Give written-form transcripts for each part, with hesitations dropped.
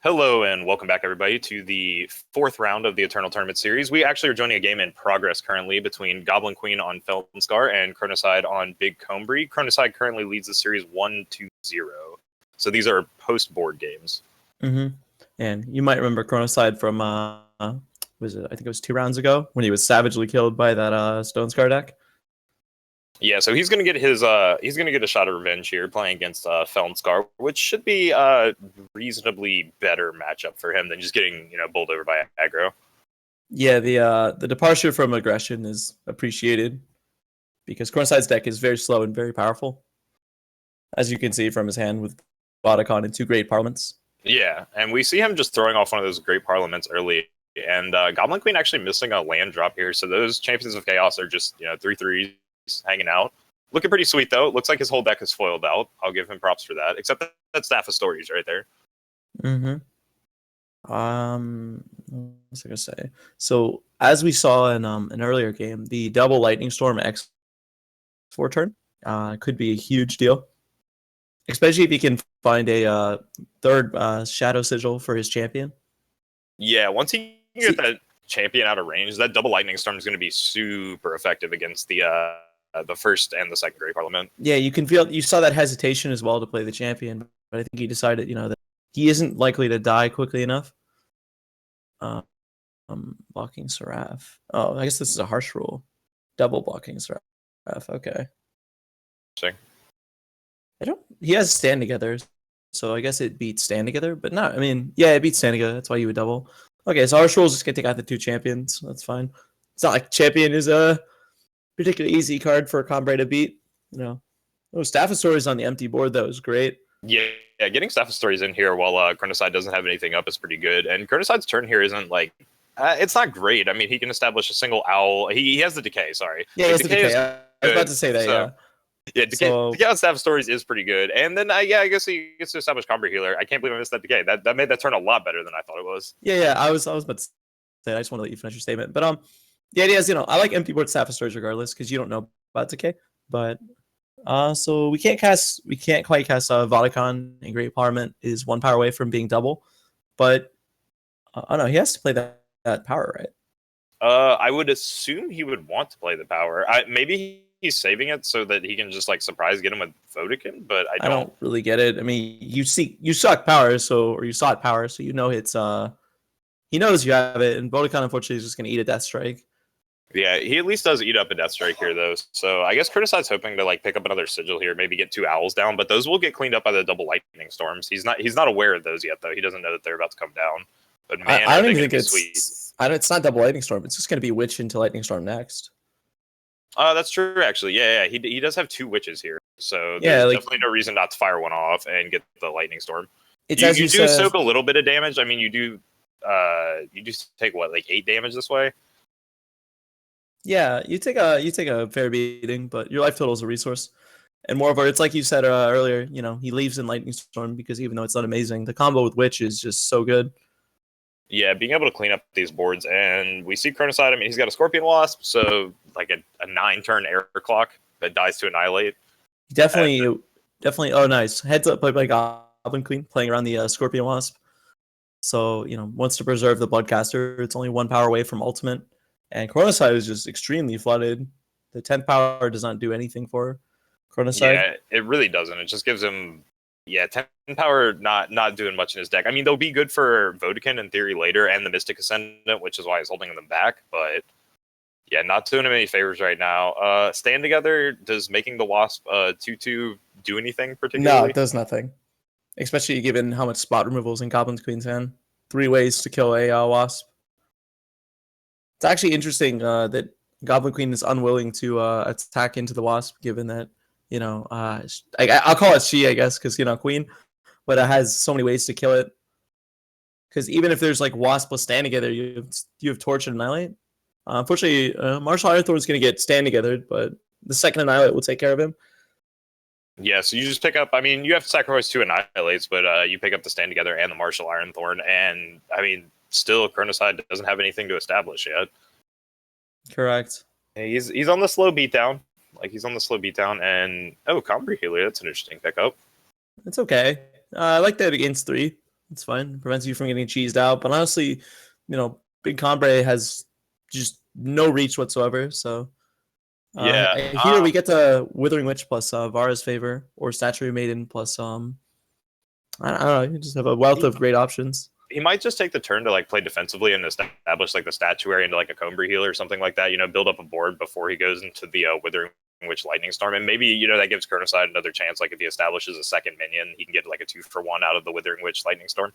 Hello and welcome back, everybody, to the fourth round of the Eternal Tournament series. We actually are joining a game in progress currently between Goblin Queen on Feldscar and Chronocide on Big Combry. Chronocide currently leads the series 1-0. So these are post-board games. Mm-hmm. And you might remember Chronocide from, was it? I think it was 2 rounds ago when he was savagely killed by that Stone Scar deck. Yeah, so he's gonna get a shot of revenge here playing against Feldscar, which should be a reasonably better matchup for him than just getting bowled over by aggro. Yeah, the departure from aggression is appreciated because Chronocide's deck is very slow and very powerful, as you can see from his hand with Vodacon and 2 Great Parliaments. Yeah, and we see him just throwing off one of those Great Parliaments early, and Goblin Queen actually missing a land drop here, so those Champions of Chaos are just 3/3s hanging out. Looking pretty sweet though. Looks like his whole deck is foiled out. I'll give him props for that. Except that Staff of Stories right there. Mm-hmm. What was I gonna say? So as we saw in an earlier game, the double Lightning Storm X 4 turn could be a huge deal, especially if he can find a third Shadow Sigil for his champion. Yeah, once he can get that champion out of range, that double Lightning Storm is going to be super effective against the first and the second Great Parliament. Yeah, you saw that hesitation as well to play the champion, but I think he decided, that he isn't likely to die quickly enough. Blocking Seraph. Oh, I guess this is a harsh rule. Double blocking Seraph. Okay. Sure. He has Stand Together, so I guess it beats Stand Together, but not. I mean, yeah, it beats Stand Together. That's why you would double. Okay, so harsh rule is just gonna take out the 2 champions. That's fine. It's not like champion is a particularly easy card for a Combray to beat. Staff of Stories on the empty board though is great. Yeah, getting Staff of Stories in here while Chronocide doesn't have anything up is pretty good. And Chronocide's turn here isn't like it's not great. I mean, he can establish a single owl. He has the decay. Sorry. Yeah, he has the decay. I was about to say that. So, yeah, decay on Staff of Stories is pretty good. And then I guess he gets to establish Combray Healer. I can't believe I missed that decay. That made that turn a lot better than I thought it was. Yeah. I was about to say. I just want to let you finish your statement. But the idea is, I like empty board Staff of Stories regardless because you don't know about decay. But so we can't quite cast Vodacon, and Great Parliament is 1 power away from being double. But oh no, he has to play that power, right? I would assume he would want to play the power. Maybe he's saving it so that he can just like surprise get him with Vodacon, but I don't really get it. I mean, you suck power, or you sought power, so it's he knows you have it, and Vodacon unfortunately is just gonna eat a Death Strike. Yeah, he at least does eat up a Death Strike here though. So I guess Chronocide's hoping to like pick up another Sigil here, maybe get 2 owls down, but those will get cleaned up by the double Lightning Storms. He's not aware of those yet though. He doesn't know that they're about to come down. But man, I don't even think it's sweet. It's not double Lightning Storm. It's just going to be Witch into Lightning Storm next. That's true, actually. Yeah. He does have 2 witches here, so there's definitely no reason not to fire one off and get the Lightning Storm. You do soak a little bit of damage. I mean, you do take what, like 8 damage this way. Yeah, you take a fair beating, but your life total is a resource. And moreover, it's like you said earlier. He leaves in Lightning Storm because even though it's not amazing, the combo with Witch is just so good. Yeah, being able to clean up these boards, and we see Chronocide. I mean, he's got a Scorpion Wasp, so like a 9-turn error clock that dies to Annihilate. Definitely. Oh, nice heads up by Goblin Queen playing around the Scorpion Wasp. So wants to preserve the Bloodcaster. It's only 1 power away from ultimate, and Chronocide is just extremely flooded. The 10th power does not do anything for Chronocide. Yeah, it really doesn't. It just gives him 10 power, not doing much in his deck. I mean, they'll be good for Vodacon in theory later, and the Mystic Ascendant, which is why he's holding them back. But yeah, not doing him any favors right now. Stand Together, does making the Wasp 2/2 do anything particularly? No, it does nothing. Especially given how much spot removals in Goblin Queen's hand. 3 ways to kill a Wasp. It's actually interesting that Goblin Queen is unwilling to attack into the Wasp, given that I'll call it she, I guess, because Queen, but it has so many ways to kill it. Because even if there's like Wasp plus Stand Together, you have Torch and Annihilate. Unfortunately, Martial Ironthorn is going to get Stand Together, but the second Annihilate will take care of him. Yeah, so you just pick up. I mean, you have to sacrifice 2 Annihilates, but you pick up the Stand Together and the Martial Ironthorn, and I mean, still Chronocide doesn't have anything to establish yet. Correct. He's on the slow beatdown. He's on the slow beatdown, and Combray Healer, that's an interesting pickup. It's okay. I like that against 3. It's fine. It prevents you from getting cheesed out. But honestly, Big Combre has just no reach whatsoever. So Yeah. here we get to Withering Witch plus Vara's Favor or Statuary Maiden plus I don't know. You just have a wealth of great options. He might just take the turn to like play defensively and establish like the statuary into like a Combre healer or something like that. Build up a board before he goes into the Withering Witch Lightning Storm, and maybe that gives Chronocide another chance. Like if he establishes a second minion, he can get like a 2-for-1 out of the Withering Witch Lightning Storm.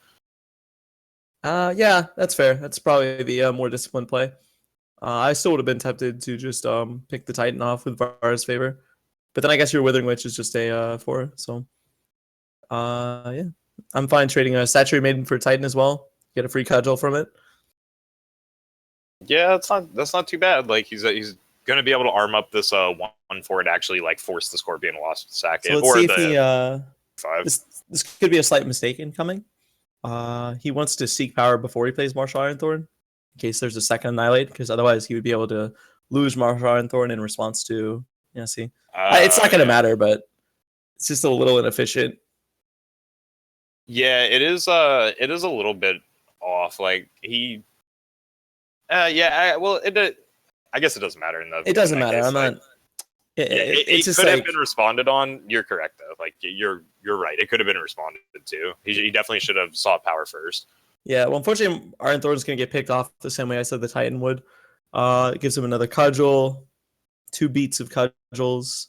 Yeah, that's fair. That's probably the more disciplined play. I still would have been tempted to just pick the Titan off with Vara's Favor, but then I guess your Withering Witch is just a 4. So yeah, I'm fine trading a Statuary Maiden for Titan as well. Get a free cudgel from it. Yeah, that's not too bad. Like he's gonna be able to arm up this 1/4 to actually like force the Scorpion Wasp to sack it. So let's or see if the he 5. this could be a slight mistake incoming. He wants to seek power before he plays Martial Iron Thorn, in case there's a second Annihilate, because otherwise he would be able to lose Martial Iron Thorn in response to see. It's not going to matter, but it's just a little inefficient. Yeah, it is a little bit off. Like he, I guess it doesn't matter. It doesn't matter. Case. I'm not. It could have been responded on. You're correct though. Like you're right. It could have been responded to. He definitely should have sought power first. Yeah. Well, unfortunately, Iron Thorn's going to get picked off the same way I said the Titan would. It gives him another cudgel, 2 beats of cudgels.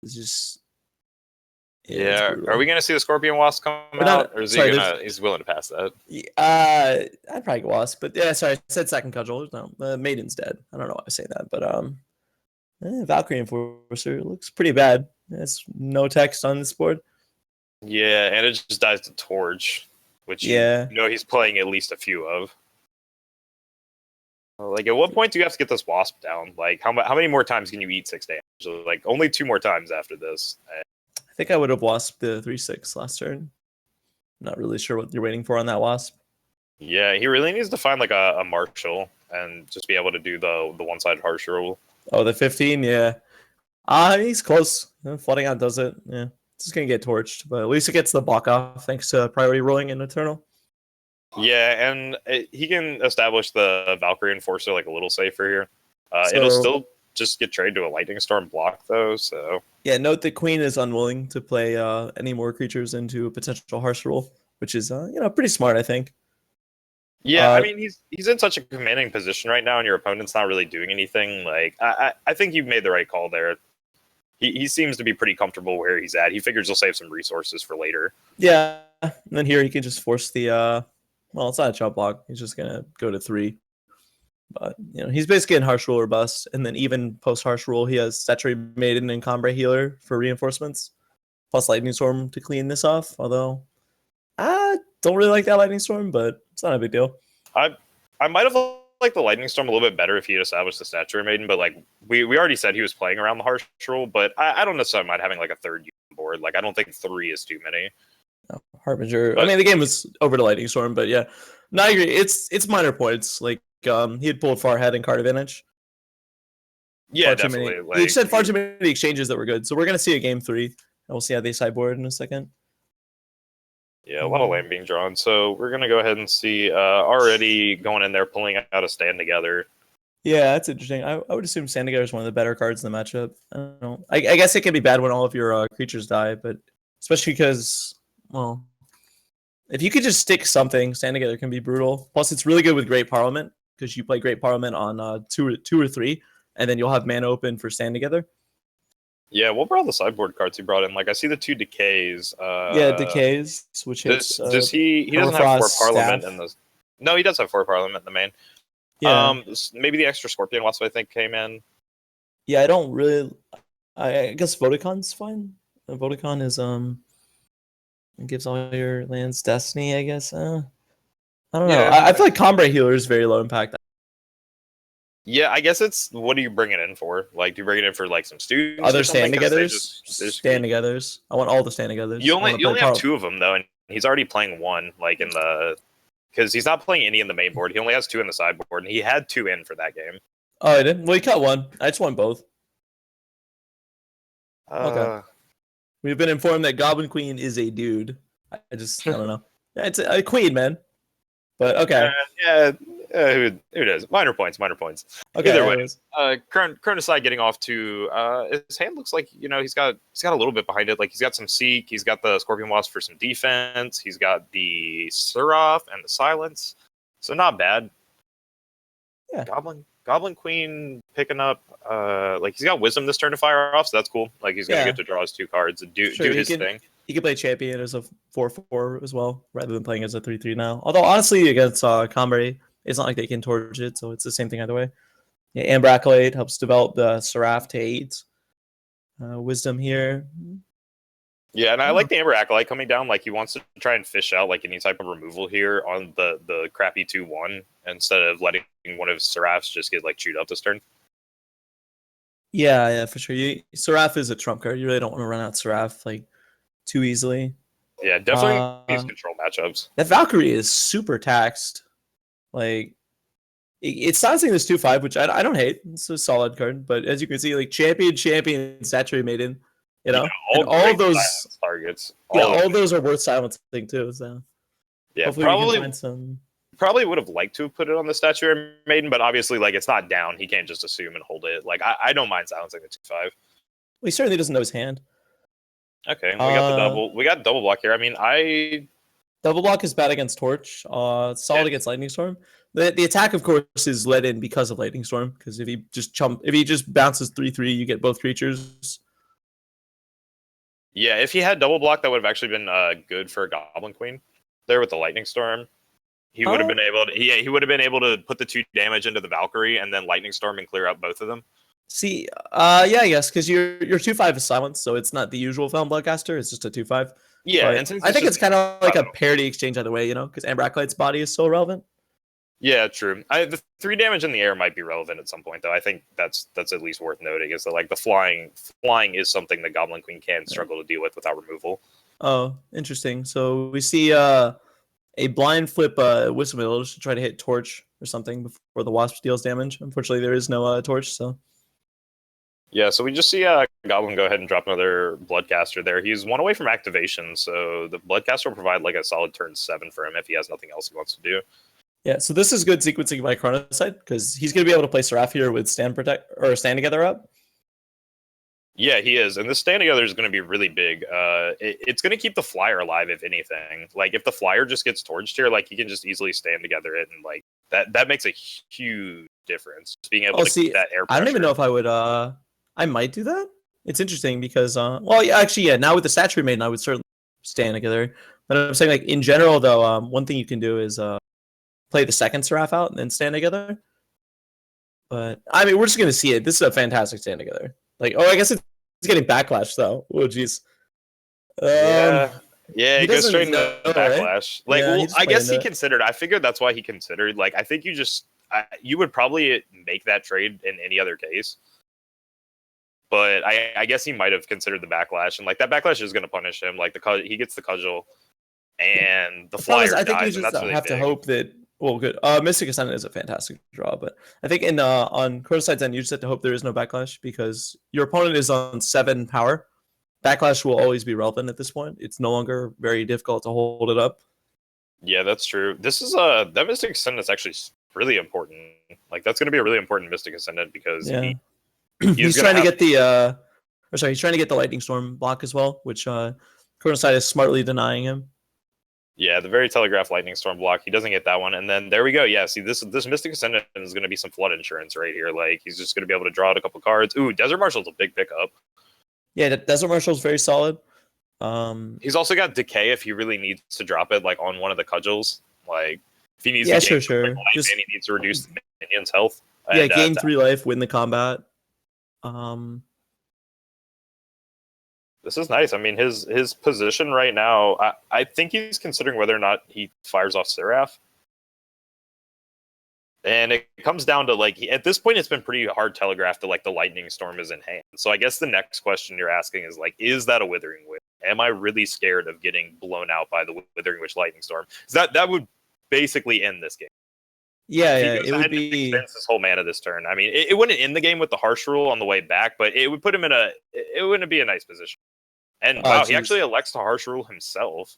It's just. Yeah. Are we going to see the Scorpion Wasp come out, or is he's willing to pass that? I'd probably go Wasp, but yeah, sorry, I said second cudgel. No, the Maiden's dead. I don't know why I say that, but Valkyrie Enforcer looks pretty bad. There's no text on this board. Yeah, and it just dies to Torch, which he's playing at least a few of. Like, at what point do you have to get this Wasp down? Like, how many more times can you eat 6 damage? Like, only 2 more times after this. I think I would have Wasp the 3/6 last turn. Not really sure what you're waiting for on that Wasp. Yeah, he really needs to find like a Marshal and just be able to do the one-sided harsh rule. Oh, the 15, yeah. He's close. Flooding Out does it. Yeah, it's just gonna get torched, but at least it gets the block off thanks to priority rolling in Eternal. Yeah, and he can establish the Valkyrie Enforcer like a little safer here. It'll still just get traded to a Lightning Storm block though. So yeah, note the Queen is unwilling to play any more creatures into a potential harsh rule, which is pretty smart, I think. Yeah, I mean he's in such a commanding position right now, and your opponent's not really doing anything. Like I think you've made the right call there. He seems to be pretty comfortable where he's at. He figures he'll save some resources for later. Yeah, and then here he can just force the well, it's not a chop block. He's just gonna go to 3. But he's basically in harsh rule or bust, and then even post harsh rule, he has Statuary Maiden and Combre Healer for reinforcements, plus Lightning Storm to clean this off. Although I don't really like that Lightning Storm, but it's not a big deal. I might have liked the Lightning Storm a little bit better if he had established the Statuary Maiden, but like we already said he was playing around the harsh rule, but I don't necessarily mind having like a third board. Like I don't think 3 is too many. No, Harbinger. But, I mean, the game was over to Lightning Storm, but yeah, no, I agree. It's minor points. Like he had pulled far ahead in card advantage. Yeah, definitely. He said far too many exchanges that were good, so we're gonna see a game 3, and we'll see how they sideboard in a second. Yeah, a lot of land being drawn. So we're going to go ahead and see already going in there, pulling out a Stand Together. Yeah, that's interesting. I would assume Stand Together is one of the better cards in the matchup. I don't know. I guess it can be bad when all of your creatures die, but especially because, well, if you could just stick something, Stand Together can be brutal. Plus, it's really good with Great Parliament because you play Great Parliament on 2 or 3, and then you'll have mana open for Stand Together. Yeah, what were all the sideboard cards he brought in? Like, I see the 2 Decays. Decays, which hits. Does he doesn't have 4 Parliament staff. in the... No, he does have 4 Parliament in the main. Yeah. Maybe the extra Scorpion Wasp, I think, came in. Yeah, I don't really... I guess Vodacon's fine. Vodacon is... It gives all your lands Destiny, I guess. I don't know. I feel like Combre Healer is very low impact. Yeah, I guess it's what do you bring it in for? Like, do you bring it in for like some students? Other Stand Togethers? Stand Togethers. I want all the Stand Togethers. You only have 2 of them though, and he's already playing 1 like in the because he's not playing any in the main board. He only has 2 in the sideboard, and he had 2 in for that game. Oh, I did. Well, he cut 1. I just want both. Okay. We've been informed that Goblin Queen is a dude. I don't know. It's a queen, man. But okay. Yeah, who does? Minor points, minor points. Okay, Either way, anyways. Chronocide getting off to his hand looks like he's got a little bit behind it. Like he's got some Seek, he's got the Scorpion Wasp for some defense, he's got the Seraph and the Silence, so not bad. Yeah. Goblin Queen picking up like he's got Wisdom this turn to fire off, so that's cool. Like he's gonna get to draw his 2 cards and do his thing. He can play champion as a 4/4 as well, rather than playing as a 3/3 now. Although honestly, against Combat, it's not like they can torch it, so it's the same thing either way. Yeah, Amber Accolade helps develop the Seraph to 8. Wisdom here. Yeah, and I like the Amber Acolyte coming down. Like he wants to try and fish out like any type of removal here on the crappy 2/1 instead of letting one of his Seraphs just get like chewed up this turn. Yeah, for sure. Seraph is a trump card. You really don't want to run out Seraph like too easily. Yeah, definitely needs control matchups. That Valkyrie is super taxed. Like it's silencing this 2/5, which I don't hate. It's a solid card, but as you can see, like champion, Saturated Maiden. All of those targets. All of those are worth silencing too. So yeah, hopefully we can find some. Probably would have liked to have put it on the Statue Maiden, but obviously, like it's not down. He can't just assume and hold it. Like I don't mind silencing the 2/5. Well, he certainly doesn't know his hand. Okay, we got the double. We got double block here. I mean, double block is bad against Torch. Solid against Lightning Storm. The attack, of course, is let in because of Lightning Storm. Because if he just bounces 3/3, you get both creatures. Yeah, if he had double block, that would have actually been good for Goblin Queen there with the Lightning Storm. He would have been able to. He would have been able to put the 2 damage into the Valkyrie and then Lightning Storm and clear out both of them. See, yeah, I guess because your 2/5 is silenced, so it's not the usual Felon Bloodcaster. It's just a 2/5. Yeah, and I think it's kind of like a parity exchange either way, because Amber Acolyte's body is so relevant. Yeah, true. The 3 damage in the air might be relevant at some point, though. I think that's at least worth noting. Is that like the flying is something that Goblin Queen can struggle to deal with without removal. Oh, interesting. So we see a blind flip Wisdom Village to try to hit Torch or something before the Wasp deals damage. Unfortunately, there is no Torch, so. Yeah, so we just see Goblin go ahead and drop another Bloodcaster there. He's 1 away from activation, so the Bloodcaster will provide like a solid turn 7 for him if he has nothing else he wants to do. Yeah, so this is good sequencing by Chronocide because he's going to be able to play Seraph here with Stand Together up. Yeah, he is, and this Stand Together is going to be really big. It's going to keep the Flyer alive, if anything. Like if the Flyer just gets torched here, like he can just easily Stand Together it, and like that makes a huge difference. Just being able to keep that air pressure. I don't even know if I would. I might do that. It's interesting because, well, yeah, actually, yeah. Now with the Saturated Maiden, I would certainly Stand Together. But I'm saying, like in general, though, one thing you can do is play the second Seraph out and then Stand Together. But I mean, we're just gonna see it. This is a fantastic Stand Together. Like, I guess it's getting backlash though. Oh, jeez. Yeah, he goes straight into backlash. Right? Like, well, I guess he considered. I figured that's why he considered. Like, I think you would probably make that trade in any other case. But I guess he might have considered the backlash, and like that backlash is going to punish him. Like he gets the cudgel, and the Flyer I think dies. You just really have to hope that. Well, good. Mystic Ascendant is a fantastic draw, but I think on Chronocide's end, you just have to hope there is no backlash because your opponent is on 7 power. Backlash will always be relevant at this point. It's no longer very difficult to hold it up. Yeah, that's true. This is that Mystic Ascendant is actually really important. Like that's going to be a really important Mystic Ascendant because he's trying to get the he's trying to get the Lightning Storm block as well, which Chronocide is smartly denying him. Yeah, the very telegraph Lightning Storm block. He doesn't get that one, and then there we go. Yeah, see this Mystic Ascendant is going to be some flood insurance right here. Like he's just going to be able to draw out a couple cards. Ooh, Desert Marshal's a big pickup. Yeah, Desert Marshal's very solid. He's also got Decay if he really needs to drop it, like on one of the cudgels. Like if he needs to gain life and he needs to reduce the minion's health. Yeah, gain 3 life, win the combat. This is nice. I mean, his position right now, I think he's considering whether or not he fires off Seraph. And it comes down to, like, at this point, it's been pretty hard telegraphed that, like, the Lightning Storm is in hand. So I guess the next question you're asking is, like, is that a Withering Witch? Am I really scared of getting blown out by the Withering Witch Lightning Storm? That would basically end this game. Yeah, it would be his whole mana this turn. I mean, it wouldn't end the game with the Harsh Rule on the way back, but it would put him in it wouldn't be a nice position. And wow, he actually elects to Harsh Rule himself.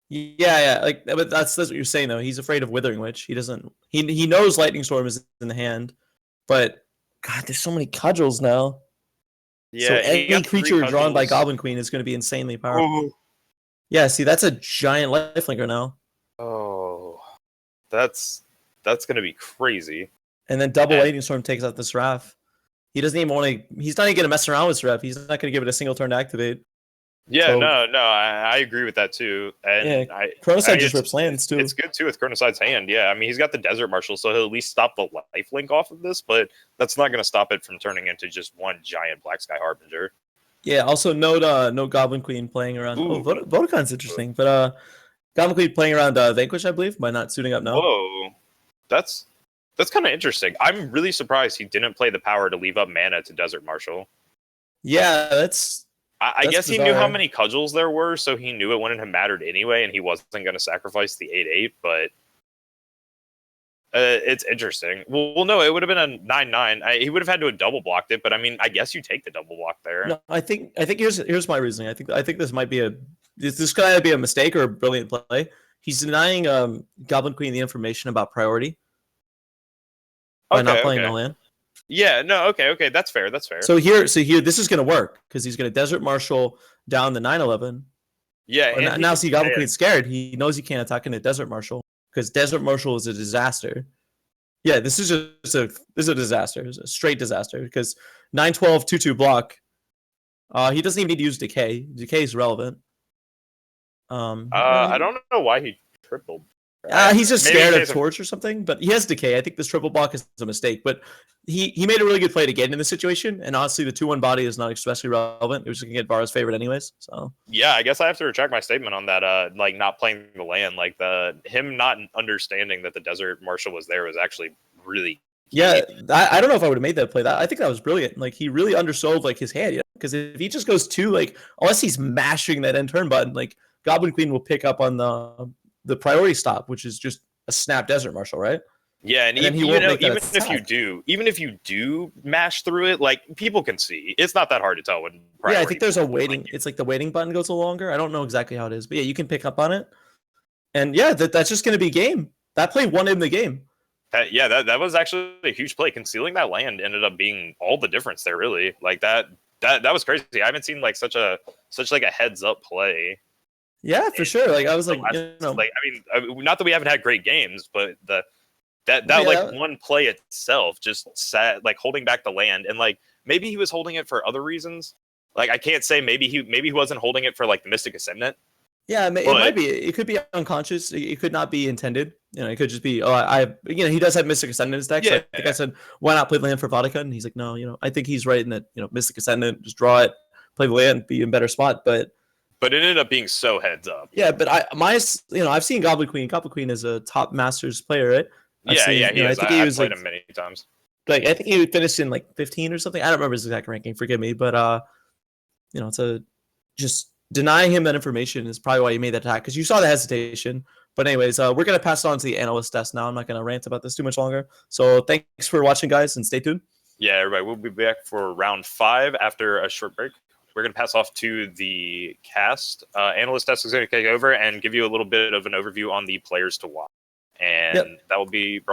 Yeah. Like, but that's what you're saying though. He's afraid of Withering Witch. He doesn't. He knows Lightning Storm is in the hand, but God, there's so many cudgels now. So Yeah, he any got three creature drawn by cudgels. Goblin Queen is going to be insanely powerful. Oh, Yeah, see, that's a giant lifelinker now. oh, that's gonna be crazy. And then double And Lightning Storm takes out the Seraph. He doesn't even want to. He's not even going to mess around with Seraph. He's not going to give it a single turn to activate. yeah, So no, I agree with that too. yeah, And I Chronocide mean, just rips lands too. it's good too with Chronocide's hand. Yeah, I mean, he's got the Desert Marshal, so he'll at least stop the lifelink off of this, but that's not going to stop it from turning into just one giant Black Sky Harbinger. Yeah. Also, note no Goblin Queen playing around. Oh, Ooh, Vodacon's interesting, but Goblin Queen playing around Vanquish, I believe, by not suiting up now. whoa, that's kind of interesting. I'm really surprised he didn't play the power to leave up mana to Desert Marshal. Yeah, that's I guess he knew how bizarre. many cudgels there were, so he knew it wouldn't have mattered anyway, and he wasn't going to sacrifice the 8/8. But it's interesting. Well, no, it would have been a 9/9. He would have had to have double blocked it, but I mean, I guess you take the double block there. No, I think here's my reasoning. I think this might be this could either be a mistake or a brilliant play. He's denying Goblin Queen the information about priority by not playing the land. Yeah, no, okay, that's fair. That's fair. So here, this is going to work because he's going to Desert Marshal down the 9/11. Yeah, And now see Goblin Queen's scared. He knows he can't attack into Desert Marshal because Desert Marshal is a disaster. Yeah, this is a disaster. It's a straight disaster because 9/12 2/2 block. He doesn't even need to use Decay. Decay is relevant. I don't know why he tripled. He's just Maybe scared of Torch or something, but he has Decay. I think this triple block is a mistake, but he made a really good play to get in this situation, and honestly, the 2/1 body is not especially relevant. It was going to get Vara's favorite anyways, so... Yeah, I guess I have to retract my statement on that, like, not playing the land. Like, him not understanding that the Desert Marshal was there was actually really... Yeah, I don't know if I would have made that play. I think that was brilliant. Like, he really undersold, like, his hand, because if he just goes to, like, unless he's mashing that end turn button, like, Goblin Queen will pick up on the priority stop, which is just a snap Desert Marshal, right? Yeah, and then he even won't make if you do mash through it, like, people can see. It's not that hard to tell when. Yeah, I think there's a waiting. It's like the waiting button goes a little longer. I don't know exactly how it is, but yeah, you can pick up on it. And yeah, that's just going to be game. That play won him the game. That was actually a huge play. Concealing that land ended up being all the difference there. Really, like that was crazy. I haven't seen like such like a heads up play. Yeah, for sure. Like I was like, like, I mean, not that we haven't had great games, but like one play itself just sat like holding back the land, and like maybe he was holding it for other reasons. Like I can't say maybe he wasn't holding it for like the Mystic Ascendant. Yeah, it might be. It could be unconscious. It could not be intended. You know, it could just be. Oh, he does have Mystic Ascendant in his deck. So I think I said, why not play the land for Vodka? And he's like, no, I think he's right in that. Mystic Ascendant, just draw it, play the land, be in better spot. But it ended up being so heads up. Yeah, but I've seen Goblin Queen. Goblin Queen is a top Masters player, right? He is. I've played him many times. Like I think he finished in like 15 or something. I don't remember his exact ranking. Forgive me, but it's just denying him that information is probably why he made that attack because you saw the hesitation. But anyways, we're gonna pass it on to the analyst desk now. I'm not gonna rant about this too much longer. So thanks for watching, guys, and stay tuned. Yeah, everybody, we'll be back for round 5 after a short break. We're going to pass off to the cast. Analyst desk is going to take over and give you a little bit of an overview on the players to watch. And that will be brought